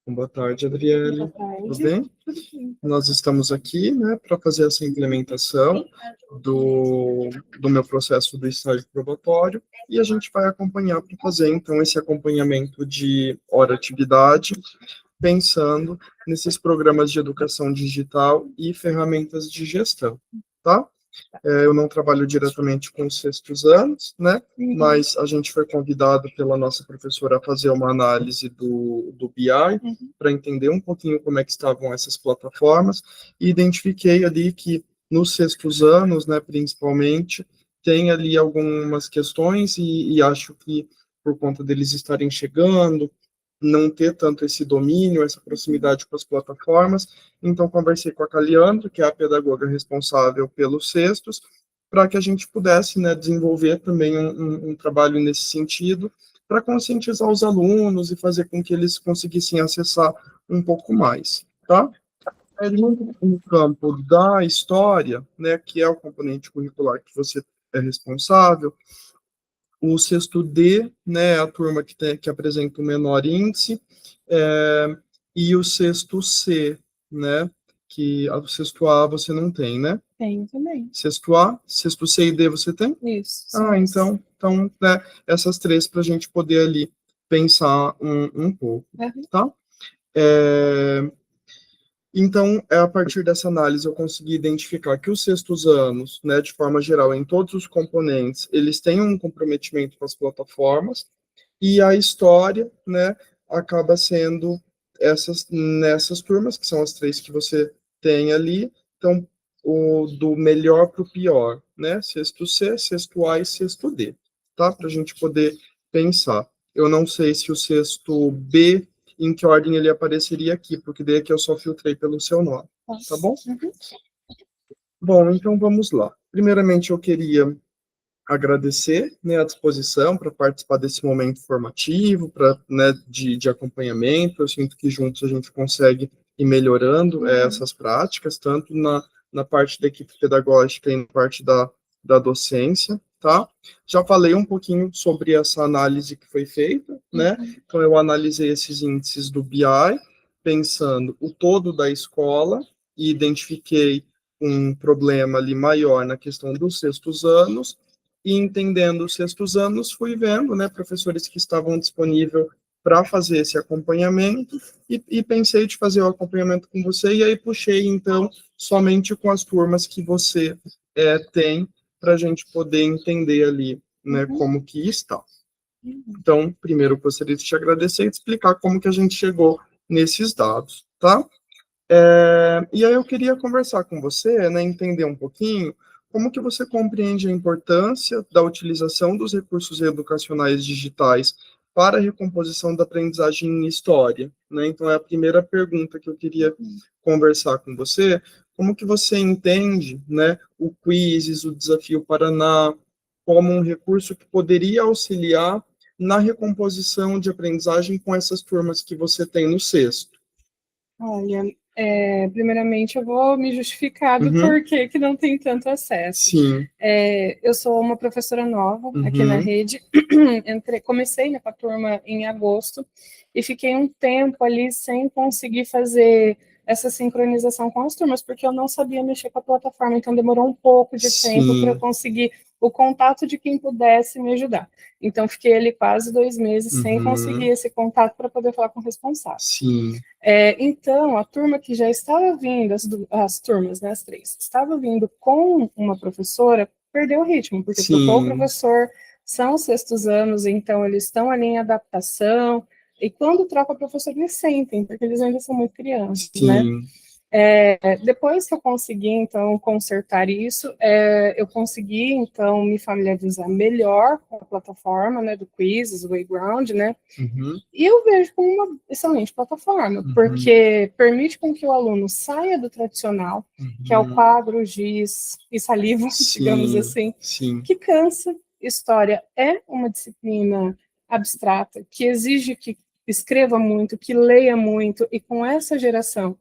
Boa tarde, Adriele. Boa tarde. Tudo bem? Nós estamos aqui, né, para fazer essa implementação do meu processo do estágio probatório e a gente vai acompanhar para fazer, então, esse acompanhamento de hora-atividade, pensando nesses programas de educação digital e ferramentas de gestão, tá? Eu não trabalho diretamente com os sextos anos, né? Mas a gente foi convidado pela nossa professora a fazer uma análise do BI para entender um pouquinho como é que estavam essas plataformas e identifiquei ali que nos sextos anos, né, principalmente, tem ali algumas questões e acho que por conta deles estarem chegando, não ter tanto esse domínio, essa proximidade com as plataformas. Então, conversei com a Caliandra, que é a pedagoga responsável pelos cestos, para que a gente pudesse, né, desenvolver também um trabalho nesse sentido, para conscientizar os alunos e fazer com que eles conseguissem acessar um pouco mais, tá? No campo da história, né, que é o componente curricular que você é responsável, o sexto D, né, a turma que apresenta o menor índice, e o sexto C, né, que o sexto A você não tem, né? Tem também. Sexto A, sexto C e D você tem? Isso. Então, né, essas três para a gente poder ali pensar um pouco, tá? Então, a partir dessa análise, eu consegui identificar que os sextos anos, né, de forma geral, em todos os componentes, eles têm um comprometimento com as plataformas, e a história, né, acaba sendo nessas turmas, que são as três que você tem ali, então, do melhor para o pior, né, sexto C, sexto A e sexto D, tá, para a gente poder pensar. Eu não sei se o sexto B, em que ordem ele apareceria aqui, porque daí aqui eu só filtrei pelo seu nome, tá bom? Bom, então vamos lá. Primeiramente, eu queria agradecer, né, a disposição para participar desse momento formativo, para, né, de acompanhamento. Eu sinto que juntos a gente consegue ir melhorando essas práticas, tanto na parte da equipe pedagógica e na parte da docência, tá? Já falei um pouquinho sobre essa análise que foi feita, né? Então, eu analisei esses índices do BI, pensando o todo da escola, e identifiquei um problema ali maior na questão dos sextos anos, e entendendo os sextos anos, fui vendo, né, professores que estavam disponíveis para fazer esse acompanhamento, e pensei de fazer o acompanhamento com você, e aí puxei, então, somente com as turmas que você tem, para a gente poder entender ali, né, como que está. Então, primeiro, eu gostaria de te agradecer e explicar como que a gente chegou nesses dados, tá? E aí eu queria conversar com você, né, entender um pouquinho como que você compreende a importância da utilização dos recursos educacionais digitais para a recomposição da aprendizagem em história, né? Então, é a primeira pergunta que eu queria conversar com você. Como que você entende, né, o Quizzes, o Desafio Paraná, como um recurso que poderia auxiliar na recomposição de aprendizagem com essas turmas que você tem no sexto? Olha, primeiramente eu vou me justificar do porquê que não tem tanto acesso. Sim. Eu sou uma professora nova aqui na rede, comecei, né, com a turma em agosto e fiquei um tempo ali sem conseguir fazer essa sincronização com as turmas, porque eu não sabia mexer com a plataforma, então demorou um pouco de tempo para eu conseguir o contato de quem pudesse me ajudar. Então, fiquei ali quase 2 meses sem conseguir esse contato para poder falar com o responsável. Sim. Então, a turma que já estava vindo, as turmas, né, as três, estava vindo com uma professora, perdeu o ritmo, porque trocou o professor, são os sextos anos, então eles estão ali em adaptação, e quando troca o professor, eles sentem, porque eles ainda são muito crianças, né? Depois que eu consegui, então, consertar isso, eu consegui, então, me familiarizar melhor com a plataforma, né, do Quizzes, o Wayground, né, e eu vejo como uma excelente plataforma, porque permite com que o aluno saia do tradicional, que é o quadro, giz e saliva, digamos assim, que cansa. História é uma disciplina abstrata, que exige que escreva muito, que leia muito, e com essa geração,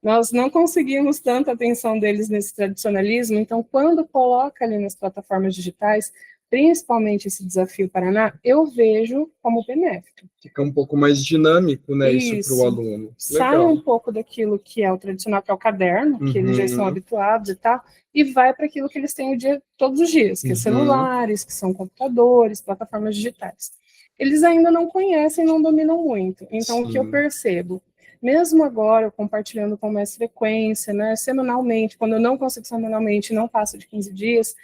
nós não conseguimos tanta atenção deles nesse tradicionalismo, então, quando coloca ali nas plataformas digitais, principalmente esse Desafio Paraná, eu vejo como benéfico. Fica um pouco mais dinâmico, né, isso para o aluno. Sai Legal. um pouco daquilo que é o tradicional, que é o caderno, que eles já estão habituados e tal, e vai para aquilo que eles têm o dia, todos os dias, que é celulares, que são computadores, plataformas digitais. Eles ainda não conhecem, não dominam muito. Então, o que eu percebo, mesmo agora, eu compartilhando com mais frequência, né, semanalmente, quando eu não consigo semanalmente, não passa de 15 dias,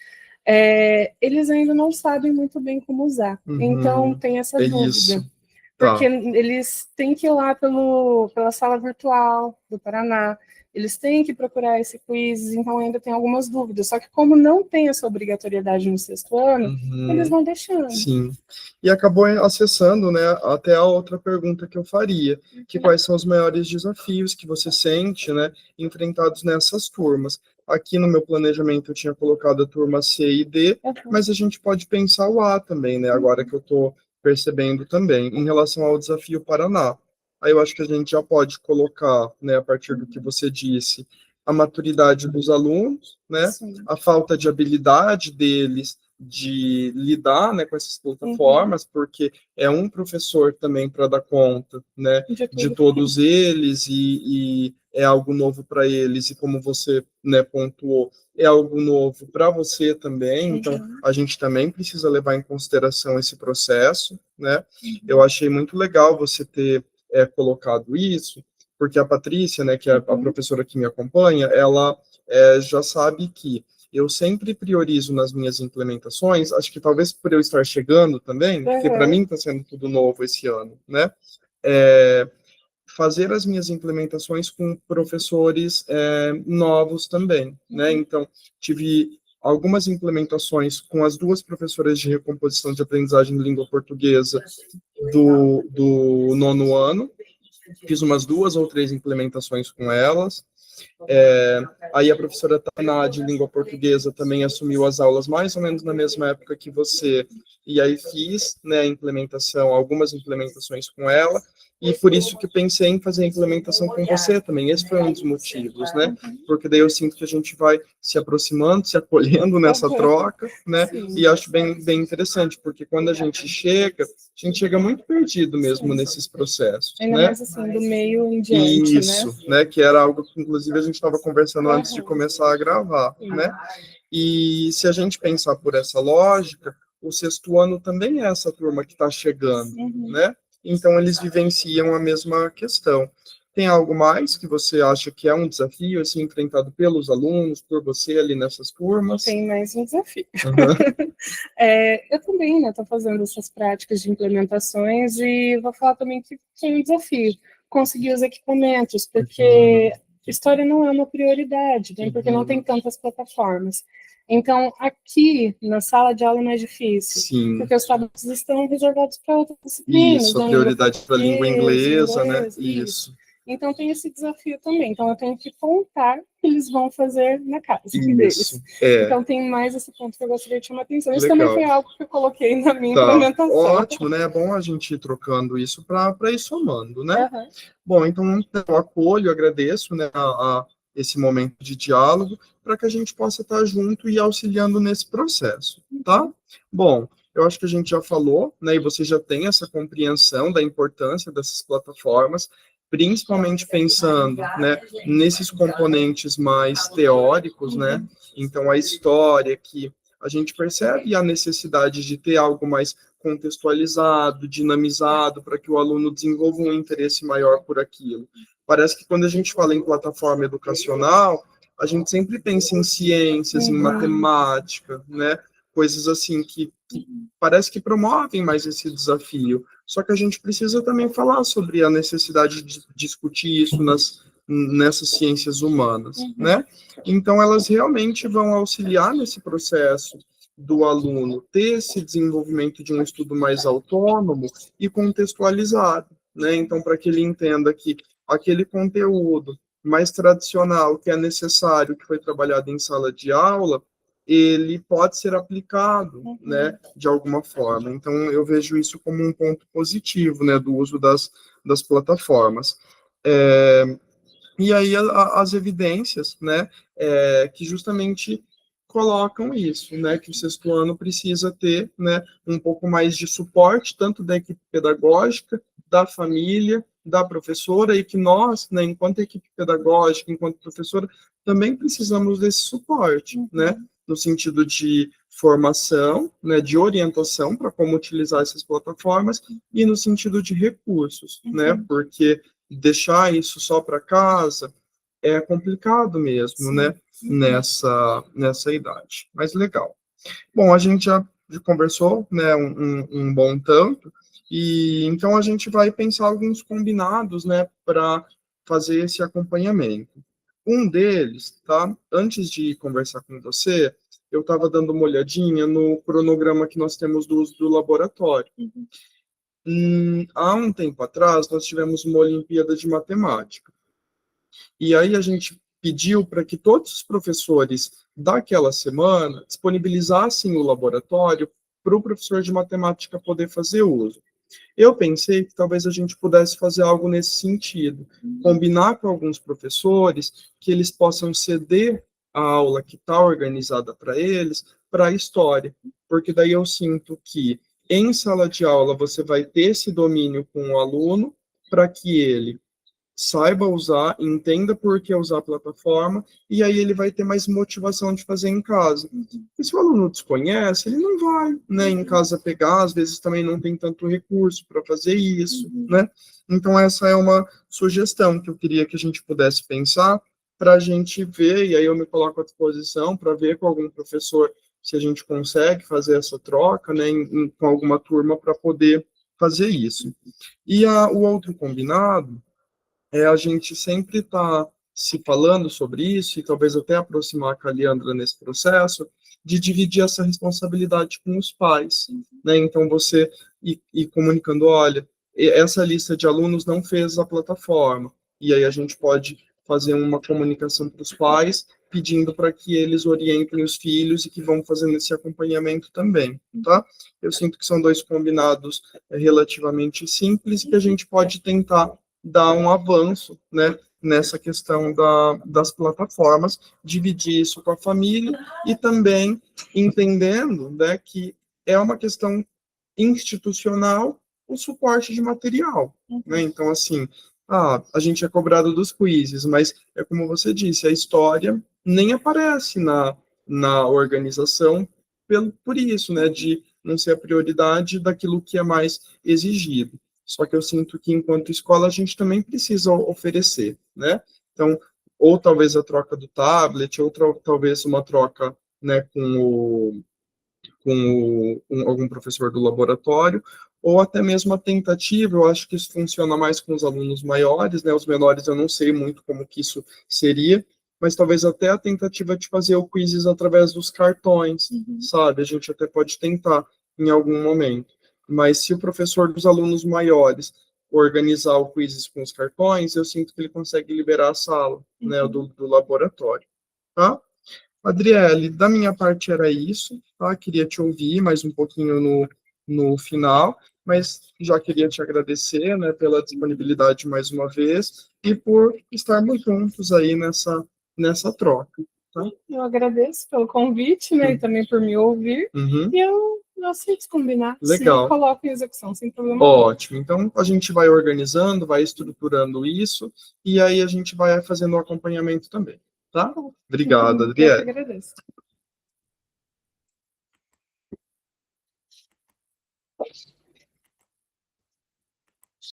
eles ainda não sabem muito bem como usar. Então, tem essa dúvida. Isso. Porque eles têm que ir lá pela sala virtual do Paraná, eles têm que procurar esse quiz, então ainda tem algumas dúvidas. Só que como não tem essa obrigatoriedade no 6º ano, eles vão deixando. Sim. E acabou acessando, né, até a outra pergunta que eu faria, que quais são os maiores desafios que você sente, né, enfrentados nessas turmas. Aqui no meu planejamento eu tinha colocado a turma C e D, mas a gente pode pensar o A também, né, agora que eu estou percebendo também, em relação ao Desafio Paraná. Aí eu acho que a gente já pode colocar, né, a partir do que você disse, a maturidade dos alunos, né, a falta de habilidade deles de lidar, né, com essas plataformas, porque é um professor também para dar conta, né, de todos eles, e é algo novo para eles, e como você, né, pontuou, é algo novo para você também, então a gente também precisa levar em consideração esse processo, né. Eu achei muito legal você ter colocado isso, porque a Patrícia, né, que é a professora que me acompanha, ela já sabe que eu sempre priorizo nas minhas implementações, acho que talvez por eu estar chegando também, porque para mim está sendo tudo novo esse ano, né, fazer as minhas implementações com professores novos também, né, então tive algumas implementações com as 2 professoras de recomposição de aprendizagem de língua portuguesa do 9º ano, fiz umas 2 ou 3 implementações com elas. Aí a professora Tainá, de língua portuguesa, também assumiu as aulas mais ou menos na mesma época que você, e aí fiz, né, algumas implementações com ela, e por isso que pensei em fazer a implementação com você também. Esse foi um dos motivos, né, porque daí eu sinto que a gente vai se aproximando, se acolhendo nessa troca, né, e acho bem, bem interessante, porque quando a gente chega muito perdido mesmo nesses processos, ainda né? mais assim, do meio em diante, Isso, né, que era algo que inclusive a gente estava conversando antes de começar a gravar, né? E se a gente pensar por essa lógica, o 6º ano também é essa turma que está chegando, né? Então eles vivenciam a mesma questão. Tem algo mais que você acha que é um desafio, assim, enfrentado pelos alunos, por você ali nessas turmas? Tem mais um desafio. Eu também, né, estou fazendo essas práticas de implementações e vou falar também que tem um desafio, conseguir os equipamentos, porque história não é uma prioridade, né, porque não tem tantas plataformas. Então, aqui, na sala de aula, é mais difícil, porque os tabletes estão reservados para outras disciplinas. Isso, a prioridade para a língua inglesa, né? Isso. Então, tem esse desafio também. Então, eu tenho que contar que eles vão fazer na casa deles. Então, tem mais esse ponto que eu gostaria de chamar a atenção. Isso também foi algo que eu coloquei na minha implementação. Ótimo, né? É bom a gente ir trocando isso para ir somando, né? Bom, então, eu acolho, agradeço, né, esse momento de diálogo, para que a gente possa estar junto e auxiliando nesse processo, tá? Bom, eu acho que a gente já falou, né, e você já tem essa compreensão da importância dessas plataformas, principalmente pensando, né, nesses componentes mais teóricos, né, então a história, que a gente percebe a necessidade de ter algo mais contextualizado, dinamizado, para que o aluno desenvolva um interesse maior por aquilo. Parece que quando a gente fala em plataforma educacional, a gente sempre pensa em ciências, em matemática, né, coisas assim que parece que promovem mais esse desafio. Só que a gente precisa também falar sobre a necessidade de discutir isso nessas ciências humanas, né? Então, elas realmente vão auxiliar nesse processo do aluno ter esse desenvolvimento de um estudo mais autônomo e contextualizado, né? Então, para que ele entenda que aquele conteúdo mais tradicional que é necessário, que foi trabalhado em sala de aula, ele pode ser aplicado, né, de alguma forma. Então, eu vejo isso como um ponto positivo, né, do uso das plataformas. E aí, as evidências, né, que justamente colocam isso, né, que o sexto ano precisa ter, né, um pouco mais de suporte, tanto da equipe pedagógica, da família, da professora, e que nós, né, enquanto equipe pedagógica, enquanto professora, também precisamos desse suporte, né, no sentido de formação, né, de orientação para como utilizar essas plataformas e no sentido de recursos, né, porque deixar isso só para casa é complicado mesmo, né, nessa idade. Mas legal. Bom, a gente já conversou, né, um bom tanto, e então a gente vai pensar alguns combinados, né, para fazer esse acompanhamento. Um deles, tá? Antes de conversar com você, eu estava dando uma olhadinha no cronograma que nós temos do uso do laboratório. Há um tempo atrás, nós tivemos uma Olimpíada de Matemática. E aí a gente pediu para que todos os professores daquela semana disponibilizassem o laboratório para o professor de matemática poder fazer uso. Eu pensei que talvez a gente pudesse fazer algo nesse sentido, combinar com alguns professores que eles possam ceder a aula que está organizada para eles para a história, porque daí eu sinto que em sala de aula você vai ter esse domínio com o aluno para que ele saiba usar, entenda por que usar a plataforma, e aí ele vai ter mais motivação de fazer em casa. E se o aluno desconhece, ele não vai, né, em casa pegar, às vezes também não tem tanto recurso para fazer isso, né? Então essa é uma sugestão que eu queria que a gente pudesse pensar para a gente ver, e aí eu me coloco à disposição para ver com algum professor se a gente consegue fazer essa troca, né, com alguma turma para poder fazer isso. E o outro combinado a gente sempre está se falando sobre isso, e talvez até aproximar com a Leandra nesse processo, de dividir essa responsabilidade com os pais, né? Então, você ir comunicando, olha, essa lista de alunos não fez a plataforma, e aí a gente pode fazer uma comunicação para os pais, pedindo para que eles orientem os filhos e que vão fazendo esse acompanhamento também, tá? Eu sinto que são dois combinados relativamente simples que a gente pode tentar dar um avanço, né, nessa questão das plataformas, dividir isso com a família e também entendendo, né, que é uma questão institucional o suporte de material, né? Então, assim, a gente é cobrado dos quizzes, mas é como você disse, a história nem aparece na organização por isso, né, de não ser a prioridade daquilo que é mais exigido. Só que eu sinto que, enquanto escola, a gente também precisa oferecer, né? Então, ou talvez a troca do tablet, ou talvez uma troca, né, com algum professor do laboratório, ou até mesmo a tentativa, eu acho que isso funciona mais com os alunos maiores, né? Os menores eu não sei muito como que isso seria, mas talvez até a tentativa de fazer o quizzes através dos cartões, sabe? A gente até pode tentar em algum momento. Mas se o professor dos alunos maiores organizar o quizzes com os cartões, eu sinto que ele consegue liberar a sala, né, do laboratório, tá? Adriele, da minha parte era isso, tá? Queria te ouvir mais um pouquinho no final, mas já queria te agradecer, né, pela disponibilidade mais uma vez e por estarmos juntos aí nessa troca, tá? Eu agradeço pelo convite, né, e também por me ouvir, e eu aceito combinar, Legal. e coloco em execução, sem problema. Ótimo, então a gente vai organizando, vai estruturando isso, e aí a gente vai fazendo o acompanhamento também, tá? Obrigado, Adriele. Eu que agradeço.